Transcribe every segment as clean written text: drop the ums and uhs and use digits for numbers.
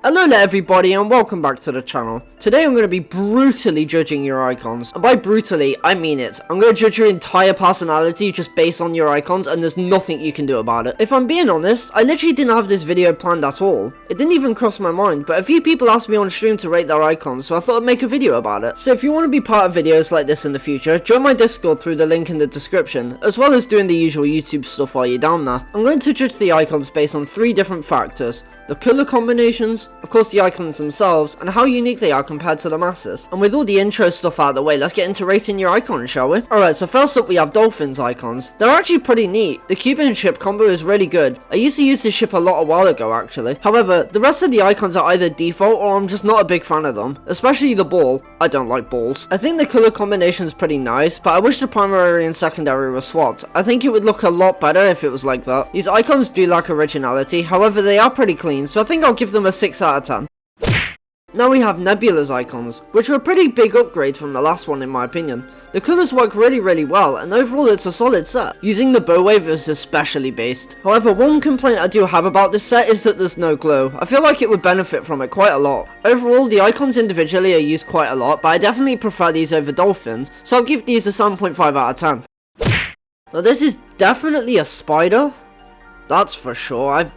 Hello there everybody and welcome back to the channel. Today I'm going to be brutally judging your icons. And by brutally, I mean it. I'm going to judge your entire personality just based on your icons and there's nothing you can do about it. If I'm being honest, I literally didn't have this video planned at all. It didn't even cross my mind, but a few people asked me on stream to rate their icons, so I thought I'd make a video about it. So if you want to be part of videos like this in the future, join my Discord through the link in the description, as well as doing the usual YouTube stuff while you're down there. I'm going to judge the icons based on 3 different factors: the colour combinations, of course the icons themselves, and how unique they are compared to the masses. And with all the intro stuff out of the way, let's get into rating your icons, shall we? Alright, so first up we have Dolphins icons. They're actually pretty neat. The Cuban ship combo is really good. I used to use this ship a while ago actually. However, the rest of the icons are either default or I'm just not a big fan of them. Especially the ball. I don't like balls. I think the colour combination is pretty nice, but I wish the primary and secondary were swapped. I think it would look a lot better if it was like that. These icons do lack originality, however they are pretty clean, so I think I'll give them a 6 out of 10. Now we have Nebula's icons, which are a pretty big upgrade from the last one in my opinion. The colours work really well, and overall it's a solid set. Using the bow wave is especially based. However, one complaint I do have about this set is that there's no glow. I feel like it would benefit from it quite a lot. Overall, the icons individually are used quite a lot, but I definitely prefer these over Dolphins, so I'll give these a 7.5 out of 10. Now this is definitely a spider. That's for sure.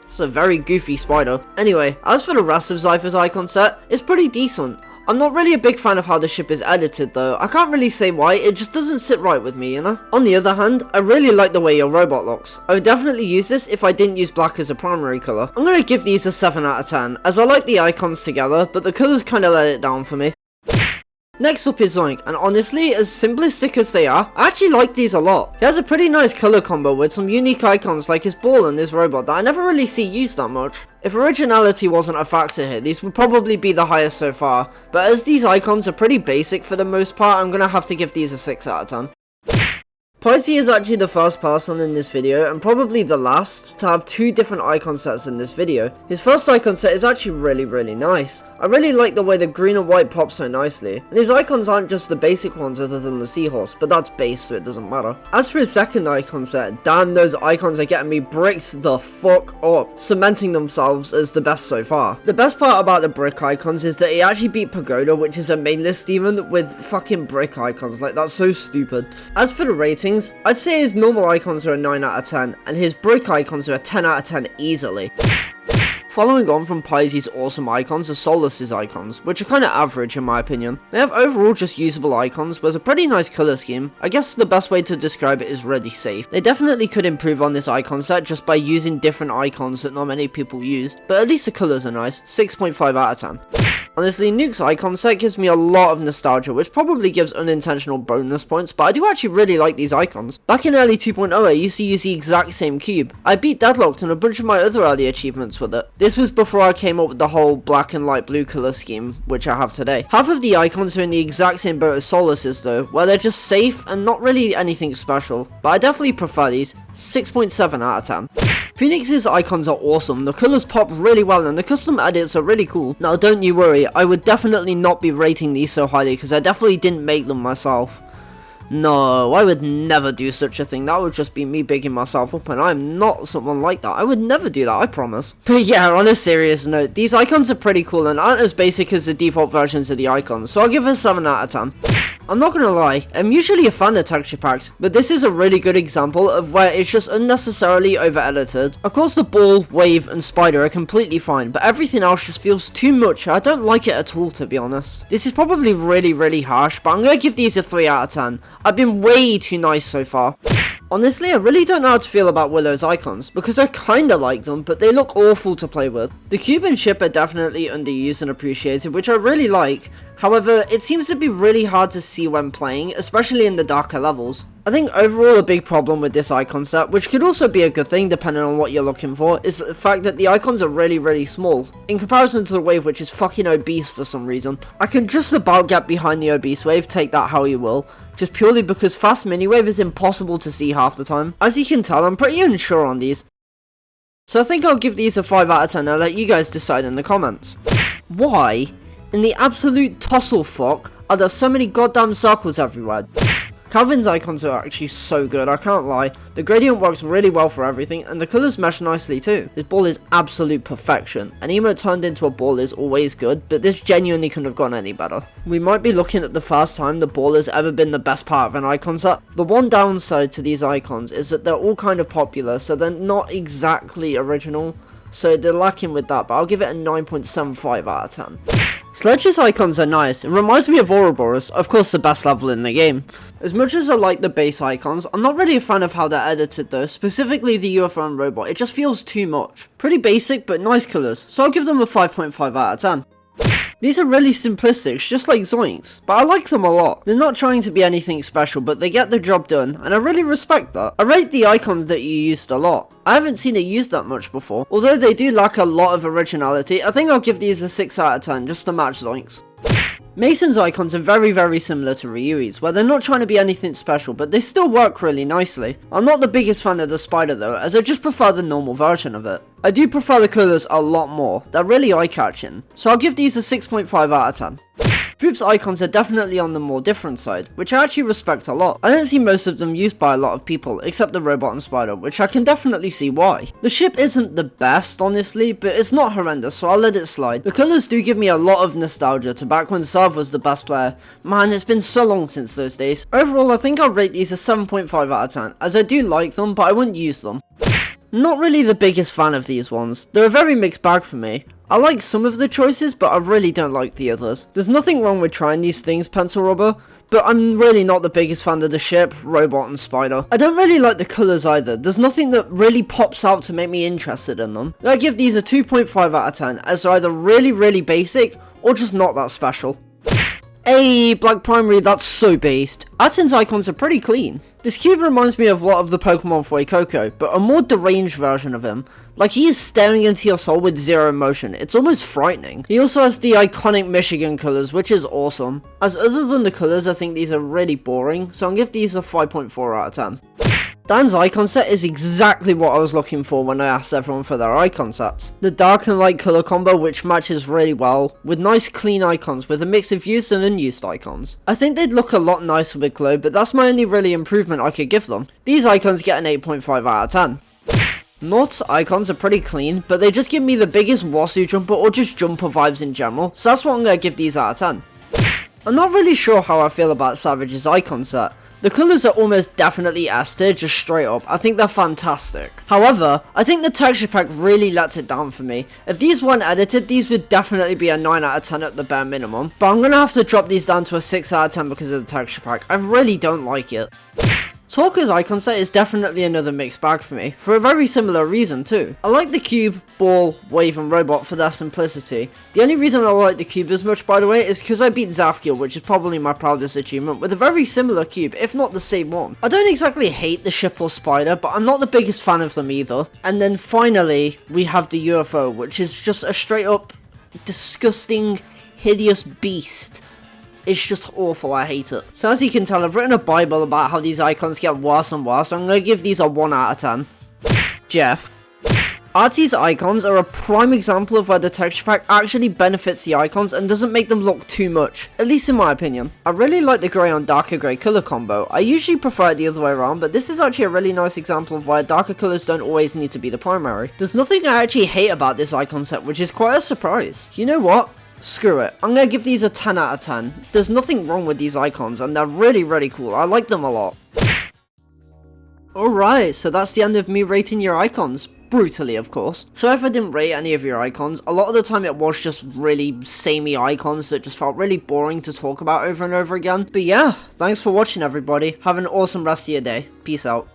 It's a very goofy spider. Anyway, as for the rest of Zypher's icon set, it's pretty decent. I'm not really a big fan of how the ship is edited though. I can't really say why, it just doesn't sit right with me, you know? On the other hand, I really like the way your robot looks. I would definitely use this if I didn't use black as a primary colour. I'm going to give these a 7 out of 10, as I like the icons together, but the colours kind of let it down for me. Next up is Zoink, and honestly, as simplistic as they are, I actually like these a lot. He has a pretty nice colour combo with some unique icons like his ball and his robot that I never really see used that much. If originality wasn't a factor here, these would probably be the highest so far, but as these icons are pretty basic for the most part, I'm gonna have to give these a 6 out of 10. Pisces is actually the first person in this video, and probably the last, to have 2 different icon sets in this video. His first icon set is actually really nice. I really like the way the green and white pop so nicely, and his icons aren't just the basic ones other than the seahorse, but that's base so it doesn't matter. As for his second icon set, damn, those icons are getting me bricked the fuck up, cementing themselves as the best so far. The best part about the brick icons is that he actually beat Pagoda, which is a mainless demon, with fucking brick icons. Like, that's so stupid. As for the rating, I'd say his normal icons are a 9 out of 10, and his brick icons are a 10 out of 10 easily. Following on from Pisces' awesome icons are Solus's icons, which are kinda average in my opinion. They have overall just usable icons, with a pretty nice colour scheme. I guess the best way to describe it is really safe. They definitely could improve on this icon set just by using different icons that not many people use, but at least the colours are nice. 6.5 out of 10. Honestly, Nuke's icon set gives me a lot of nostalgia, which probably gives unintentional bonus points, but I do actually really like these icons. Back in early 2.0, I used to use the exact same cube. I beat Deadlocked and a bunch of my other early achievements with it. This was before I came up with the whole black and light blue colour scheme, which I have today. Half of the icons are in the exact same boat as Solus's though, where they're just safe and not really anything special, but I definitely prefer these. 6.7 out of 10. Phoenix's icons are awesome, the colours pop really well and the custom edits are really cool. Now don't you worry, I would definitely not be rating these so highly because I definitely didn't make them myself. No, I would never do such a thing. That would just be me bigging myself up, and I'm not someone like that. I would never do that, I promise. But yeah, on a serious note, these icons are pretty cool and aren't as basic as the default versions of the icons, so I'll give it a 7 out of 10. I'm not gonna lie, I'm usually a fan of texture packs, but this is a really good example of where it's just unnecessarily over edited. Of course the ball, wave and spider are completely fine, but everything else just feels too much. I don't like it at all, to be honest. This is probably really harsh, but I'm gonna give these a 3 out of 10. I've been way too nice so far. Honestly, I really don't know how to feel about Willow's icons, because I kinda like them, but they look awful to play with. The Cuban ship are definitely underused and appreciated, which I really like. However, it seems to be really hard to see when playing, especially in the darker levels. I think overall a big problem with this icon set, which could also be a good thing depending on what you're looking for, is the fact that the icons are really small, in comparison to the wave, which is fucking obese for some reason. I can just about get behind the obese wave, take that how you will, just purely because fast mini wave is impossible to see half the time. As you can tell, I'm pretty unsure on these. So I think I'll give these a 5 out of 10 and let you guys decide in the comments. Why, in the absolute tussle fuck, are there so many goddamn circles everywhere? Calvin's icons are actually so good, I can't lie. The gradient works really well for everything, and the colours mesh nicely too. This ball is absolute perfection. An emote turned into a ball is always good, but this genuinely couldn't have gone any better. We might be looking at the first time the ball has ever been the best part of an icon set. The one downside to these icons is that they're all kind of popular, so they're not exactly original, so they're lacking with that, but I'll give it a 9.75 out of 10. Sledge's icons are nice. It reminds me of Ouroboros, of course the best level in the game. As much as I like the base icons, I'm not really a fan of how they're edited though, specifically the UFO and robot. It just feels too much. Pretty basic, but nice colours, so I'll give them a 5.5 out of 10. These are really simplistic, just like Zoinks, but I like them a lot. They're not trying to be anything special, but they get the job done, and I really respect that. I rate the icons that you used a lot. I haven't seen it used that much before. Although they do lack a lot of originality, I think I'll give these a 6 out of 10, just to match Zoinks. Mason's icons are very similar to Ryui's, where they're not trying to be anything special, but they still work really nicely. I'm not the biggest fan of the spider though, as I just prefer the normal version of it. I do prefer the colours a lot more, they're really eye-catching, so I'll give these a 6.5 out of 10. Droop's icons are definitely on the more different side, which I actually respect a lot. I don't see most of them used by a lot of people, except the robot and spider, which I can definitely see why. The ship isn't the best, honestly, but it's not horrendous, so I'll let it slide. The colours do give me a lot of nostalgia to back when Serv was the best player. Man, it's been so long since those days. Overall, I think I'll rate these a 7.5 out of 10, as I do like them, but I wouldn't use them. Not really the biggest fan of these ones. They're a very mixed bag for me. I like some of the choices, but I really don't like the others. There's nothing wrong with trying these things, Pencil Rubber, but I'm really not the biggest fan of the ship, robot and spider. I don't really like the colours either. There's nothing that really pops out to make me interested in them. I give these a 2.5 out of 10, as they're either really basic, or just not that special. Hey, Black Primary, that's so based. Aten's icons are pretty clean. This cube reminds me of a lot of the Pokemon Fuecoco, but a more deranged version of him. Like, he is staring into your soul with zero emotion. It's almost frightening. He also has the iconic Michigan colours, which is awesome. As other than the colours, I think these are really boring, so I'll give these a 5.4 out of 10. Dan's icon set is exactly what I was looking for when I asked everyone for their icon sets. The dark and light colour combo, which matches really well, with nice clean icons with a mix of used and unused icons. I think they'd look a lot nicer with glow, but that's my only really improvement I could give them. These icons get an 8.5 out of 10. North's icons are pretty clean, but they just give me the biggest Wasu jumper or just jumper vibes in general, so that's what I'm going to give these out of 10. I'm not really sure how I feel about Savage's icon set. The colours are almost definitely S tier, just straight up. I think they're fantastic. However, I think the texture pack really lets it down for me. If these weren't edited, these would definitely be a 9 out of 10 at the bare minimum. But I'm going to have to drop these down to a 6 out of 10 because of the texture pack. I really don't like it. Talker's icon set is definitely another mixed bag for me, for a very similar reason too. I like the cube, ball, wave and robot for their simplicity. The only reason I like the cube as much, by the way, is because I beat Zafkiel, which is probably my proudest achievement, with a very similar cube, if not the same one. I don't exactly hate the ship or spider, but I'm not the biggest fan of them either. And then finally, we have the UFO, which is just a straight up disgusting, hideous beast. It's just awful, I hate it. So as you can tell, I've written a bible about how these icons get worse and worse, so I'm going to give these a 1 out of 10. Jeff. Artie's icons are a prime example of where the texture pack actually benefits the icons and doesn't make them look too much, at least in my opinion. I really like the grey on darker grey colour combo. I usually prefer it the other way around, but this is actually a really nice example of why darker colours don't always need to be the primary. There's nothing I actually hate about this icon set, which is quite a surprise. You know what? Screw it. I'm going to give these a 10 out of 10. There's nothing wrong with these icons and they're really cool. I like them a lot. Alright, so that's the end of me rating your icons. Brutally, of course. So if I didn't rate any of your icons, a lot of the time it was just really samey icons that just felt really boring to talk about over and over again. But yeah, thanks for watching everybody. Have an awesome rest of your day. Peace out.